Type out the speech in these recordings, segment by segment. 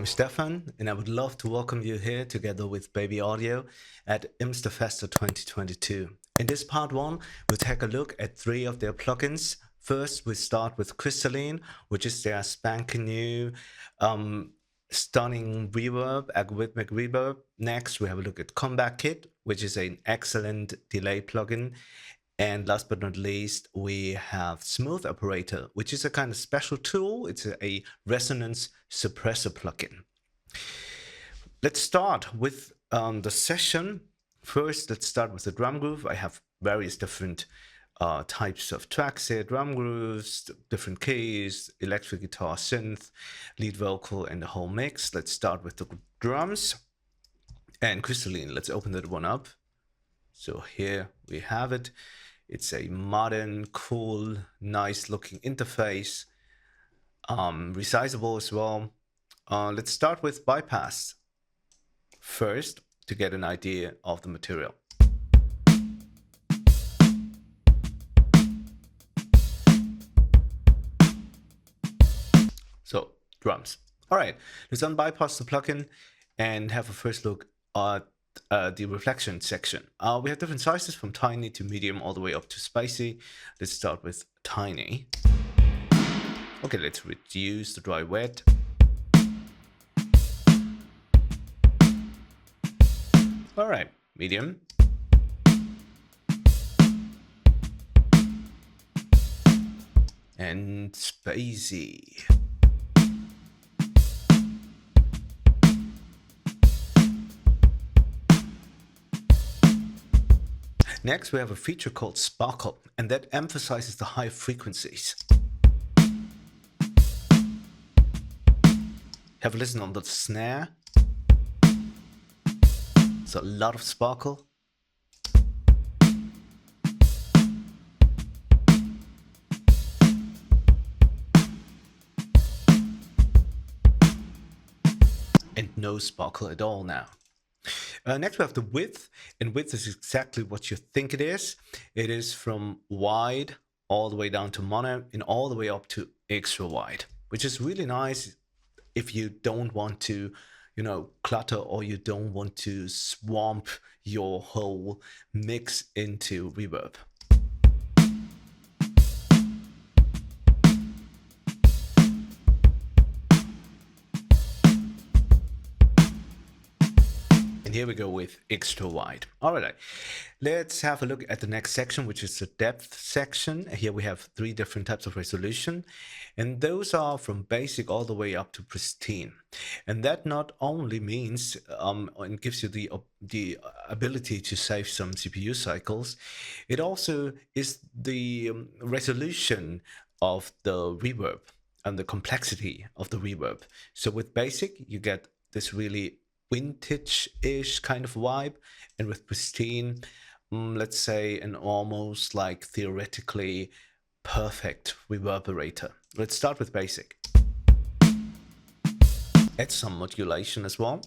I'm Stefan, and I would love to welcome you here together with Baby Audio at IMSTA FESTA 2022. In this part one, we'll take a look at 3 of their plugins. First, we start with Crystalline, which is their spanking new, stunning reverb, algorithmic reverb. Next, we have a look at Comeback Kit, which is an excellent delay plugin. And last but not least, we have Smooth Operator, which is a kind of special tool. It's a resonance suppressor plugin. Let's start with the session. First, let's start with the drum groove. I have various different types of tracks here, drum grooves, different keys, electric guitar, synth, lead vocal, and the whole mix. Let's start with the drums and Crystalline. Let's open that one up. So here we have it. It's a modern, cool, nice looking interface, resizable as well. Let's start with bypass first to get an idea of the material. So drums. All right, let's unbypass the plugin and have a first look at the reflection section. We have different sizes from tiny to medium all the way up to spicy. Let's start with tiny. Okay, let's reduce the dry wet. All right, medium. And spicy. Next, we have a feature called Sparkle, and that emphasizes the high frequencies. Have a listen on the snare. So a lot of sparkle. And no sparkle at all now. Next we have the width, and width is exactly what you think it is. It is from wide all the way down to mono and all the way up to extra wide, which is really nice if you don't want to, clutter, or you don't want to swamp your whole mix into reverb. Here we go with extra wide. All right, let's have a look at the next section, which is the depth section. Here we have 3 different types of resolution, and those are from basic all the way up to pristine. And that not only means and gives you the ability to save some CPU cycles, it also is the resolution of the reverb and the complexity of the reverb. So with basic, you get this really vintage-ish kind of vibe, and with pristine, let's say an almost like theoretically perfect reverberator. Let's start with basic. Add some modulation as well.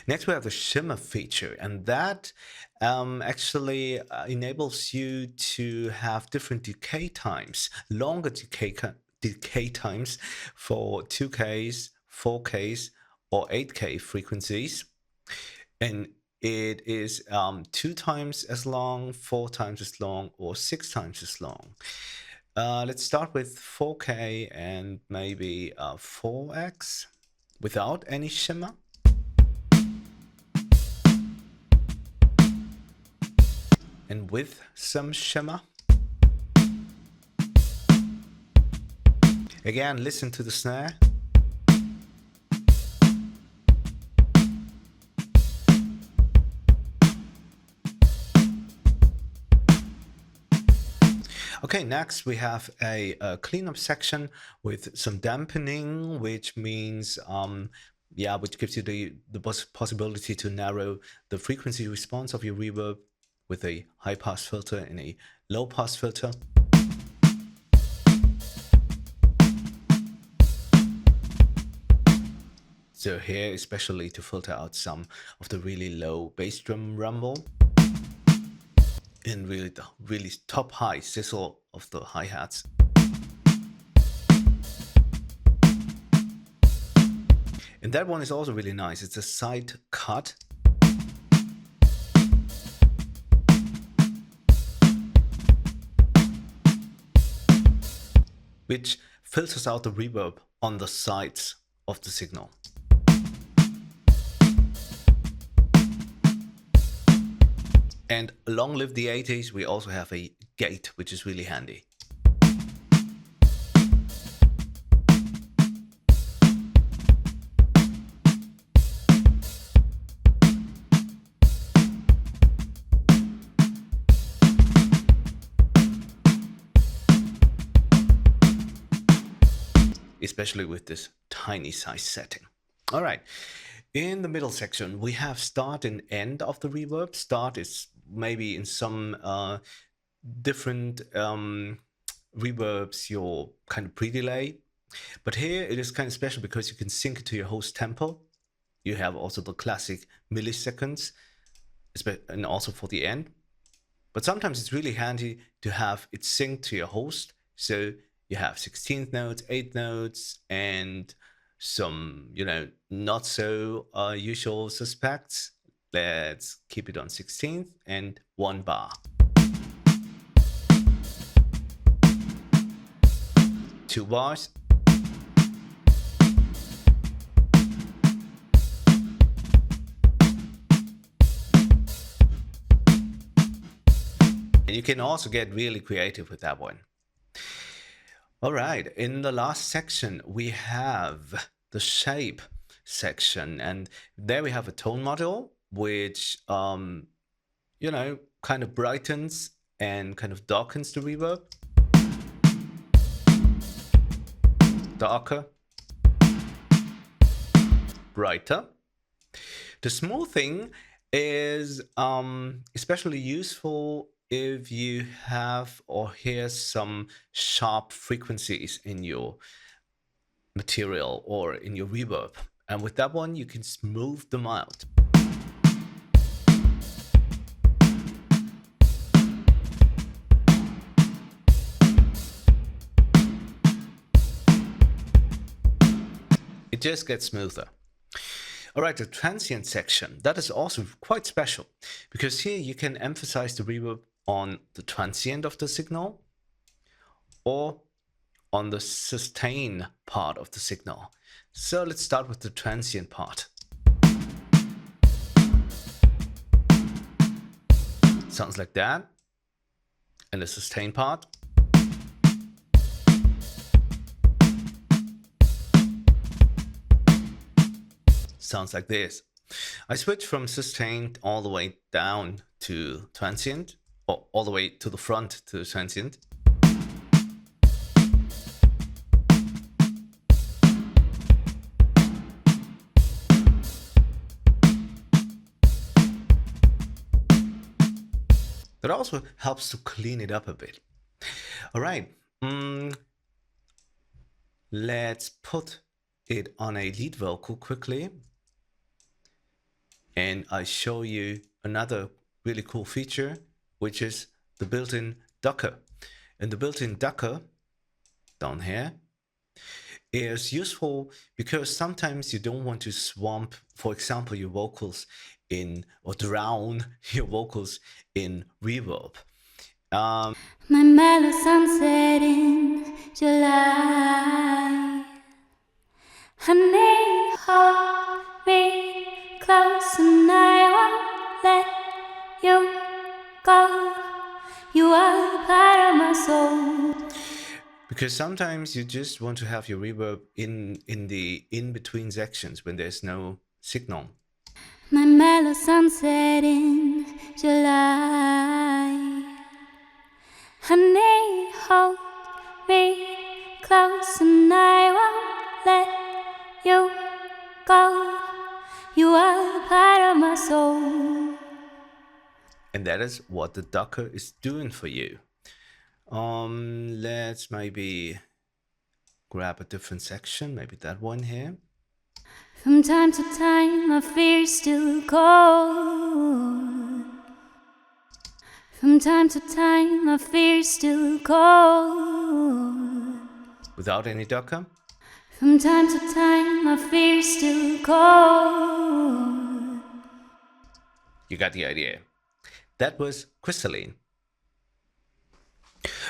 Next, we have the shimmer feature, and that actually enables you to have different decay times, longer decay times for 2Ks, 4Ks, or 8K frequencies. And it is 2 times as long, 4 times as long, or 6 times as long. Let's start with 4K and maybe 4X without any shimmer. And with some shimmer. Again, listen to the snare. Okay, next we have a cleanup section with some dampening, which means which gives you the possibility to narrow the frequency response of your reverb with a high pass filter and a low pass filter. So here, especially to filter out some of the really low bass drum rumble. in really the really top high sizzle of the hi-hats. And that one is also really nice. It's a side cut. Which filters out the reverb on the sides of the signal. And long live the 80s, we also have a gate, which is really handy. Especially with this tiny size setting. All right, in the middle section, we have start and end of the reverb. Start is maybe in some different reverbs your kind of pre-delay. But here it is kind of special because you can sync it to your host tempo. You have also the classic milliseconds, and also for the end. But sometimes it's really handy to have it synced to your host. So you have 16th notes, 8th notes, and some, not so usual suspects. Let's keep it on 16th and 1 bar. 2 bars. And you can also get really creative with that one. All right, in the last section, we have the shape section. And there we have a tone model, which, kind of brightens and kind of darkens the reverb. Darker. Brighter. The smoothing is especially useful if you have or hear some sharp frequencies in your material or in your reverb. And with that one, you can smooth them out. It just gets smoother. All right, the transient section, that is also quite special because here you can emphasize the reverb on the transient of the signal or on the sustain part of the signal. So let's start with the transient part. Sounds like that. And the sustain part. Sounds like this. I switch from sustained all the way down to transient, or all the way to the front to transient. That also helps to clean it up a bit. All right, let's put it on a lead vocal quickly. And I show you another really cool feature, which is the built-in ducker. And the built-in ducker down here is useful because sometimes you don't want to swamp, for example, your vocals in, or drown your vocals in reverb. My mellow sunset in July. Honey, hold me close and I won't let you go. You are part of my soul. Because sometimes you just want to have your reverb in the in-between sections when there's no signal. My mellow sunset in July. Honey, hold me close and I won't let you go. You are part of my soul. And that is what the ducker is doing for you. Let's maybe grab a different section, maybe that one here. From time to time, my fears still cold. From time to time, I fear still cold. Without any Docker. From time to time, I fear still cold. You got the idea. That was Crystalline.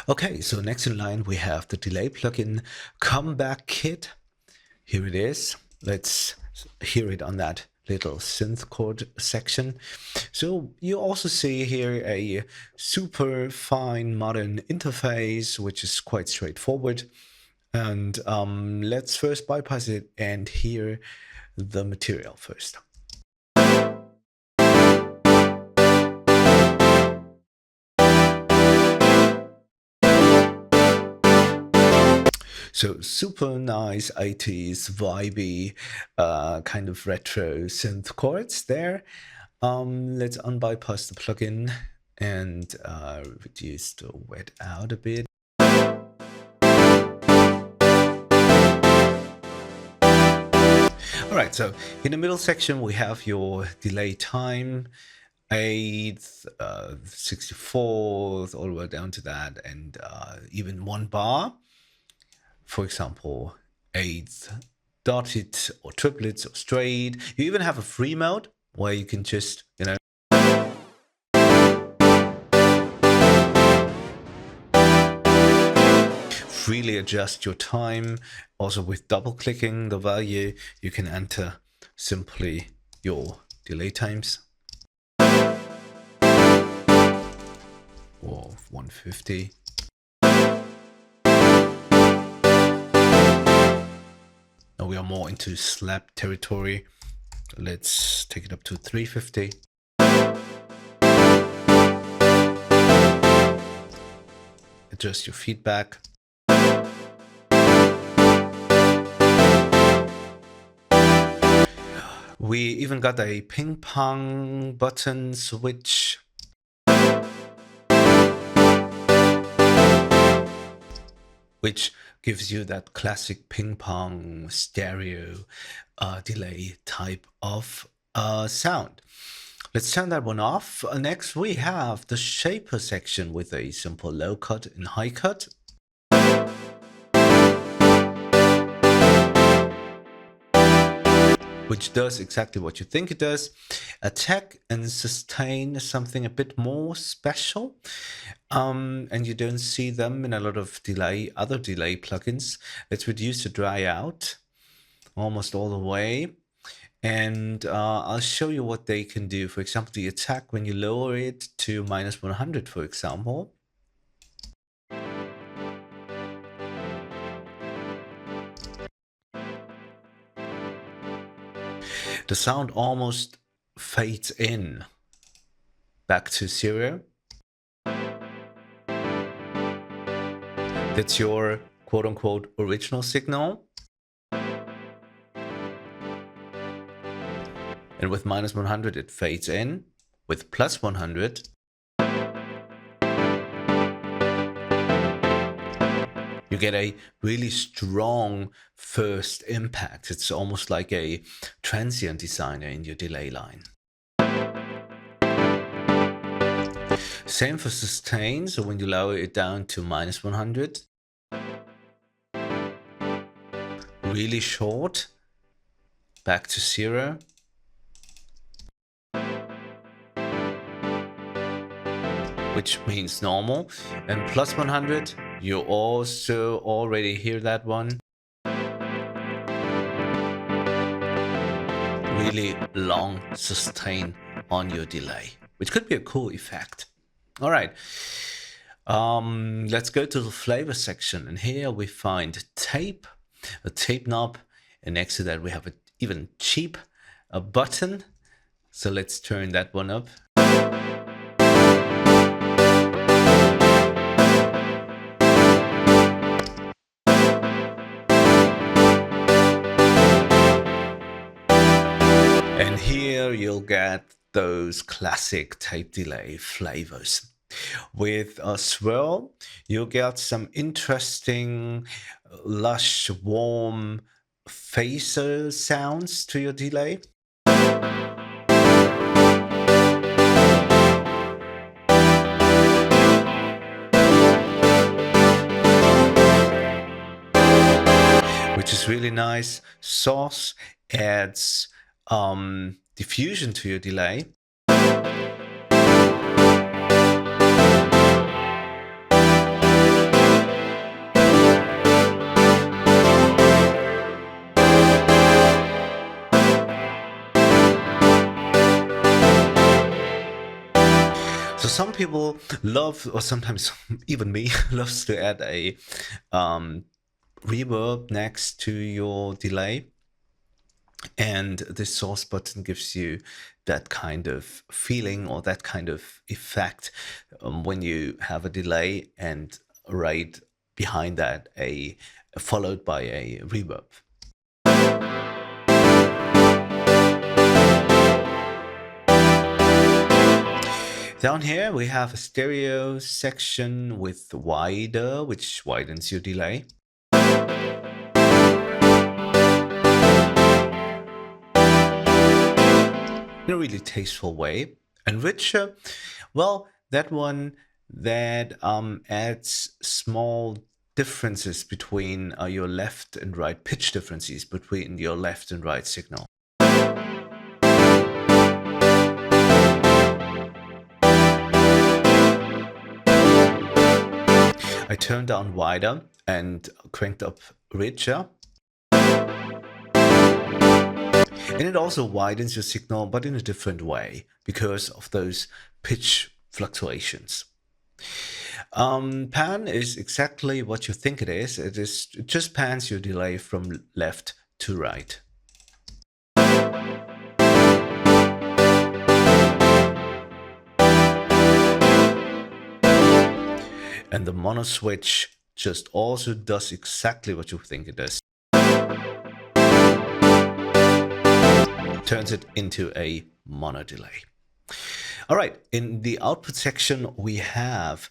Okay, so next in line we have the delay plugin Comeback Kit. Here it is. Let's hear it on that little synth chord section. So you also see here a super fine modern interface, which is quite straightforward. And let's first bypass it and hear the material first. So super nice 80s vibey kind of retro synth chords there. Let's unbypass the plugin and reduce the wet out a bit. All right, so in the middle section we have your delay time, 8th, 64th, all the way down to that, and even 1 bar. For example, 8th, dotted or triplets or straight. You even have a free mode where you can just, freely adjust your time. Also with double clicking the value, you can enter simply your delay times. Or 150. Now we are more into slap territory. Let's take it up to 350. Adjust your feedback. We even got a ping pong button switch. Which gives you that classic ping pong stereo delay type of sound. Let's turn that one off. Next, we have the shaper section with a simple low cut and high cut. Which does exactly what you think it does. Attack and sustain something a bit more special. And you don't see them in a lot of other delay plugins. Let's reduce the dry out almost all the way. And I'll show you what they can do. For example, the attack, when you lower it to -100, for example. The sound almost fades in back to 0. That's your quote-unquote original signal. And with -100 it fades in. With +100 you get a really strong first impact. It's almost like a transient designer in your delay line. Same for sustain. So when you lower it down to -100, really short, back to 0. Which means normal. And +100, you also already hear that one. Really long sustain on your delay, which could be a cool effect. All right, let's go to the flavor section. And here we find tape, a tape knob. And next to that, we have even cheap button. So let's turn that one up. And here you'll get those classic tape delay flavors. With a swirl, you'll get some interesting, lush, warm phaser sounds to your delay. which is really nice. Source adds diffusion to your delay. So some people love, or sometimes even me, loves to add a reverb next to your delay. And the source button gives you that kind of feeling or that kind of effect when you have a delay and right behind that followed by a reverb. Down here we have a stereo section with wider, which widens your delay. In a really tasteful way. And richer, well, that one that adds small differences between your left and right, pitch differences between your left and right signal. I turned down wider and cranked up richer. And it also widens your signal, but in a different way because of those pitch fluctuations. Pan is exactly what you think it is. It just pans your delay from left to right. And the mono switch just also does exactly what you think it does. Turns it into a mono delay. All right, in the output section we have,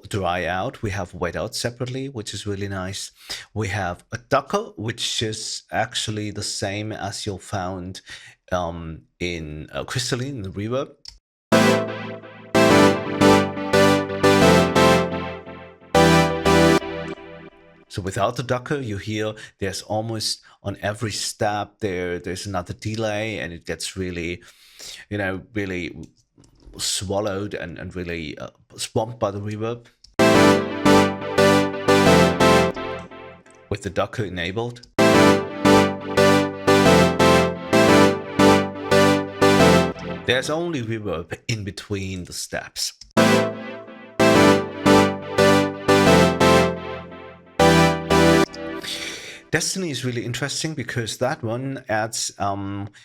dry out, we have wet out separately, which is really nice. We have a ducker, which is actually the same as you'll found in Crystalline, the Reverb. So without the ducker, you hear there's almost on every step there's another delay, and it gets really, really swallowed and really swamped by the reverb. With the ducker enabled. There's only reverb in between the steps. Destiny is really interesting because that one adds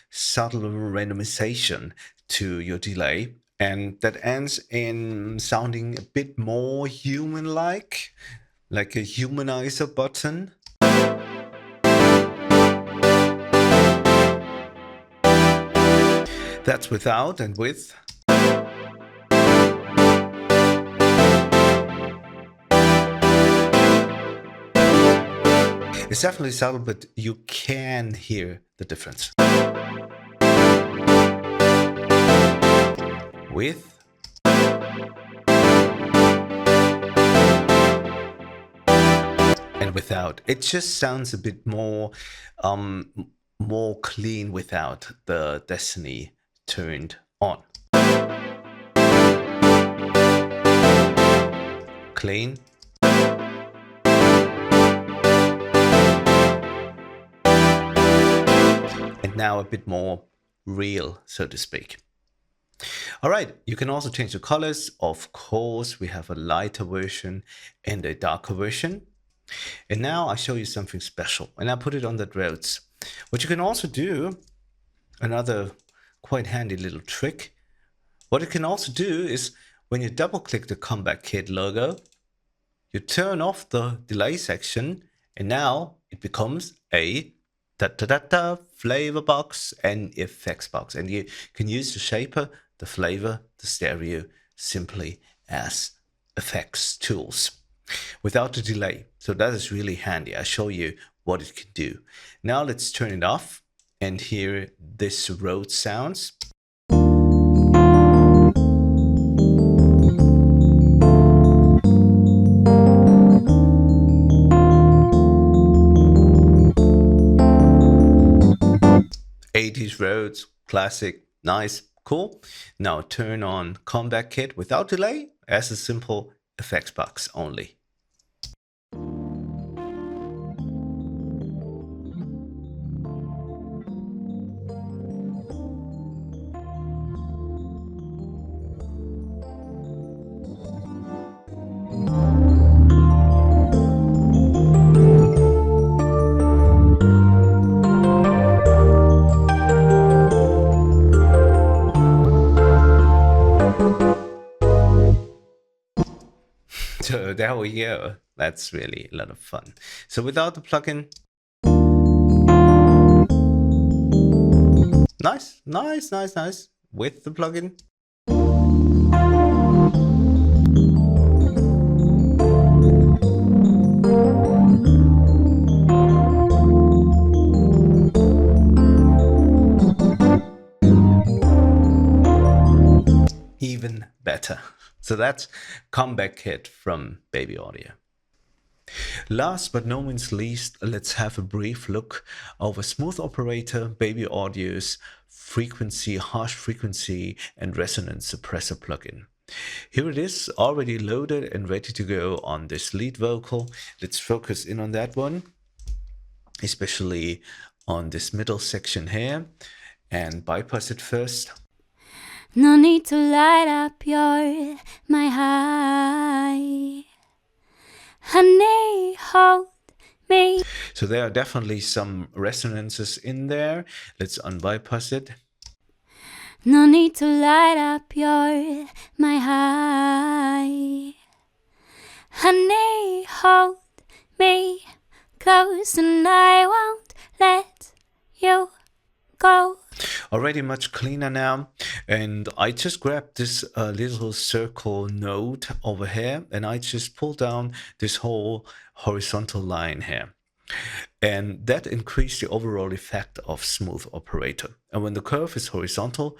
subtle randomization to your delay, and that ends in sounding a bit more human-like, like a humanizer button. That's without, and with. It's definitely subtle, but you can hear the difference. With. And without. It just sounds a bit more clean without the Destiny turned on. Clean. And now a bit more real, so to speak. All right, you can also change the colors. Of course, we have a lighter version and a darker version. And now I show you something special, and I put it on the Rhodes. What you can also do, another quite handy little trick, what it can also do is when you double click the Comeback Kit logo, you turn off the delay section, and now it becomes a flavor box and effects box. And you can use the shaper, the flavor, the stereo simply as effects tools without the delay. So that is really handy. I'll show you what it can do. Now let's turn it off and hear this Rhodes sounds. 80s roads, classic, nice, cool. Now turn on Comeback Kit without delay as a simple effects box only. So there we go. That's really a lot of fun. So without the plugin, nice, nice, nice, nice. With the plugin, even better. So that's Comeback Kit from Baby Audio. Last but no means least, let's have a brief look over Smooth Operator, Baby Audio's frequency, harsh frequency, and resonance suppressor plugin. Here it is, already loaded and ready to go on this lead vocal. Let's focus in on that one, especially on this middle section here, and bypass it first. No need to light up my high. Honey, hold me. So there are definitely some resonances in there. Let's unbypass it. No need to light up my high. Honey, hold me close and I won't let you go. Already much cleaner now. And I just grabbed this little circle node over here and I just pulled down this whole horizontal line here. And that increased the overall effect of Smooth Operator. And when the curve is horizontal,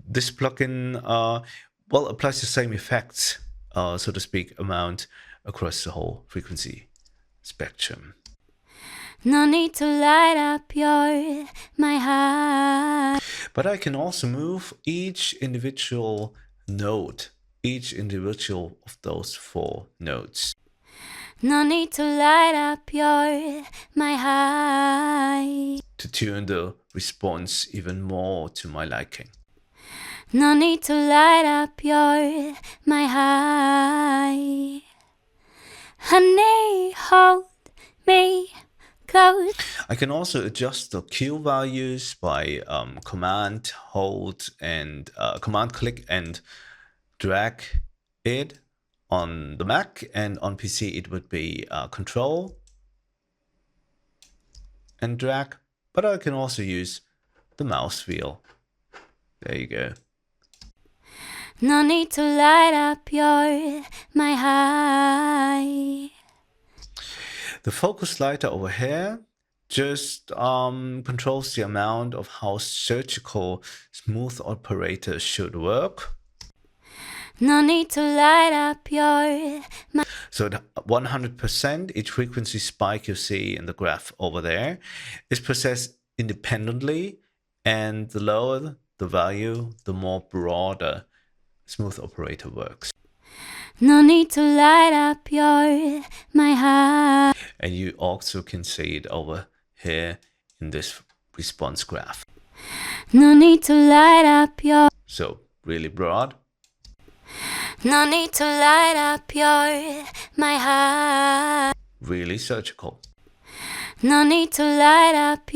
this plugin well applies the same effects, so to speak, amount across the whole frequency spectrum. No need to light up my high. But I can also move each individual node, each individual of those 4 nodes. No need to light up my high. To tune the response even more to my liking. No need to light up my high. Honey, hold me close. I can also adjust the Q values by command hold and command click and drag it on the Mac, and on PC it would be control and drag, but I can also use the mouse wheel. There you go. No need to light up my high. The focus slider over here just controls the amount of how surgical Smooth Operator should work. No need to light up my... So 100%, each frequency spike you see in the graph over there is processed independently, and the lower the value, the more broader Smooth Operator works. No need to light up my high. And you also can see it over here in this response graph. No need to light up So really broad. No need to light up my high. Really surgical. No need to light up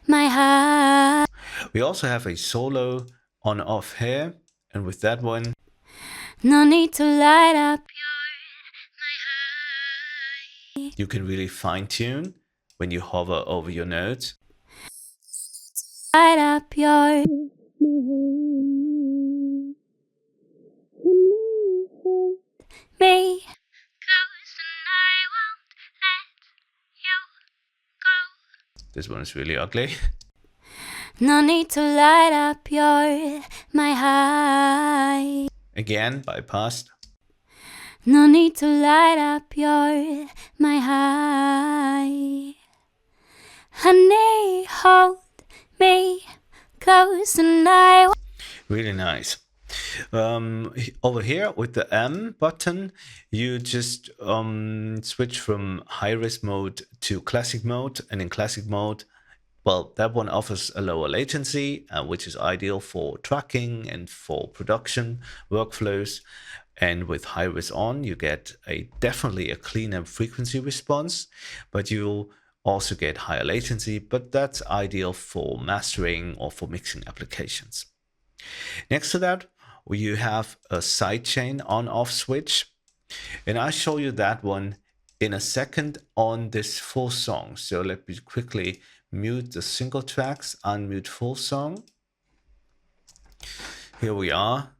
my high. We also have a solo on off here, and with that one, no need to light up my high. You can really fine tune when you hover over your notes. Light up me close and I won't let you go. This one is really ugly. No need to light up my high. Again, bypassed. No need to light up my high. Honey, hold me close and I... Really nice. Over here with the M button, you just switch from high-res mode to classic mode. And in classic mode, well, that one offers a lower latency, which is ideal for tracking and for production workflows. And with high-res on, you get definitely a cleaner frequency response, but you also get higher latency, but that's ideal for mastering or for mixing applications. Next to that, you have a sidechain on-off switch, and I'll show you that one in a second on this full song. So let me quickly mute the single tracks, unmute full song. Here we are.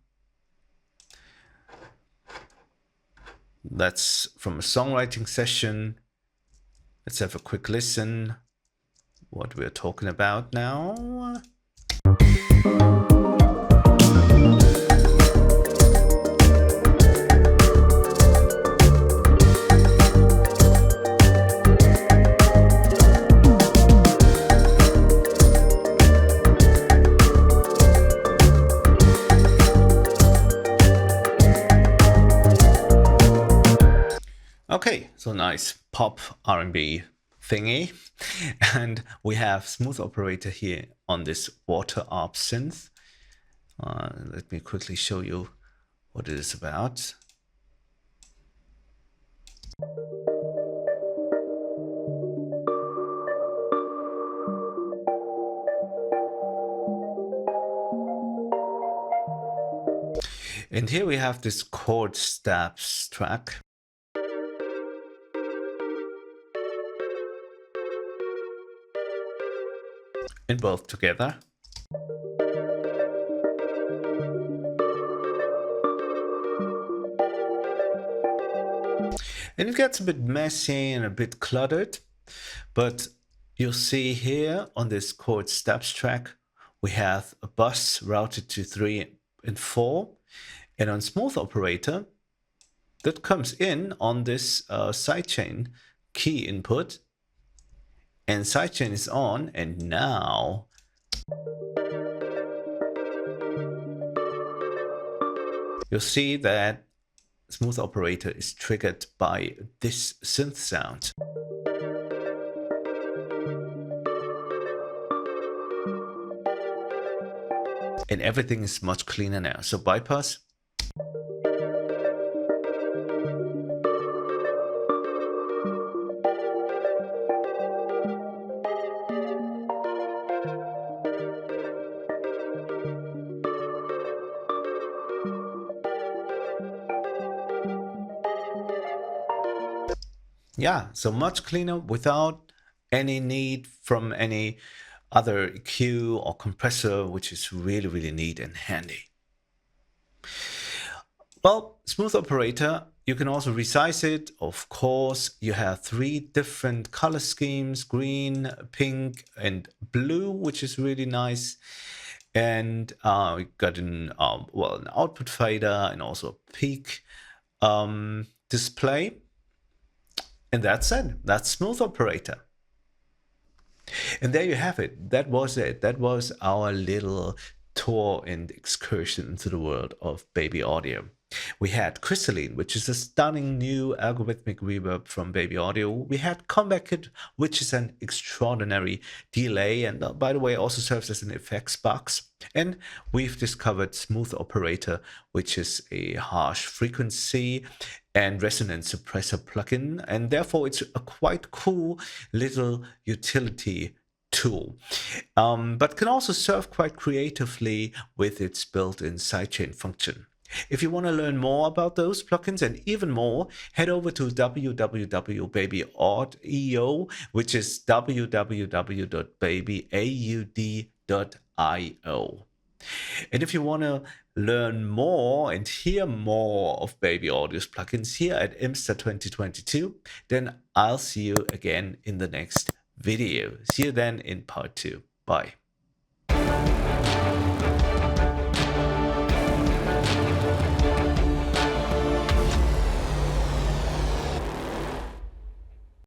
That's from a songwriting session. Let's have a quick listen what we're talking about now. Okay, so nice pop R&B thingy. And we have Smooth Operator here on this water ARP synth. Let me quickly show you what it is about. And here we have this chord stabs track. In both together. And it gets a bit messy and a bit cluttered, but you'll see here on this chord stabs track, we have a bus routed to 3 and 4, and on Smooth Operator, that comes in on this sidechain key input. And sidechain is on, and now you'll see that Smooth Operator is triggered by this synth sound. And everything is much cleaner now. So bypass. Yeah, so much cleaner without any need from any other EQ or compressor, which is really, really neat and handy. Well, Smooth Operator, you can also resize it. Of course, you have 3 different color schemes, green, pink, and blue, which is really nice. And we got an output fader and also a peak display. And that's it. That's Smooth Operator. And there you have it. That was it. That was our little tour and excursion into the world of baby audio. We had Crystalline, which is a stunning new algorithmic reverb from Baby Audio. We had Comeback Kit, which is an extraordinary delay, and by the way, also serves as an effects box. And we've discovered Smooth Operator, which is a harsh frequency and resonance suppressor plugin, and therefore it's a quite cool little utility tool, but can also serve quite creatively with its built-in sidechain function. If you want to learn more about those plugins and even more, head over to www.babyaud.io, which is www.babyaud.io. And if you want to learn more and hear more of Baby Audio's plugins here at IMSTA 2022, then I'll see you again in the next video. See you then in part 2. Bye.